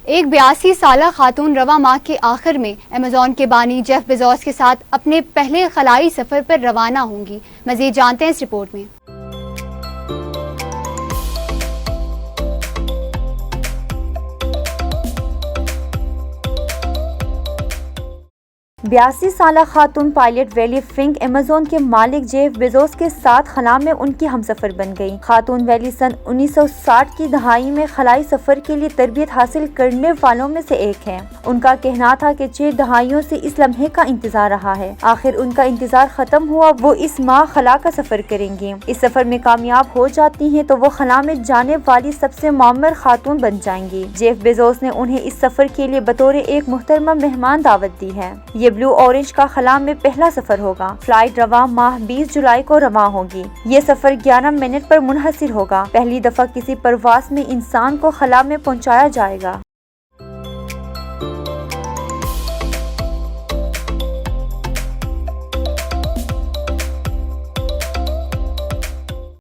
एक 82 साला खातून रवा माह के आखिर में अमेज़न के बानी जेफ बेजोस के साथ अपने पहले खलाई सफर पर रवाना होंगी। मजीद जानते हैं इस रिपोर्ट में। 82 साला खातून पायलट वैली फिंक अमेज़न के मालिक जेफ बेजोस के साथ खला में उनकी हमसफर बन गई। खातून वैली सन 1960 की दहाई में खलाई सफर के लिए तरबियत हासिल करने वालों में से एक है। उनका कहना था कि 6 दहाइयों से इस लम्हे का इंतजार रहा है। आखिर उनका इंतजार खत्म हुआ। वो इस माह खला का सफर करेंगी। इस सफर में कामयाब हो जाती हैं तो वो खला में जाने वाली सबसे मुअम्मर खातून बन जाएंगी। जेफ बेजोस ने उन्हें इस सफर के लिए बतौर एक मुहतरमा मेहमान दावत दी है। ये ब्लू ऑरेंज का खला में पहला सफर होगा। फ्लाइट रवा माह 20 जुलाई को रवा होगी। ये सफर 11 मिनट पर मुनहसिर होगा। पहली दफा किसी परवास में इंसान को खला में पहुंचाया जाएगा।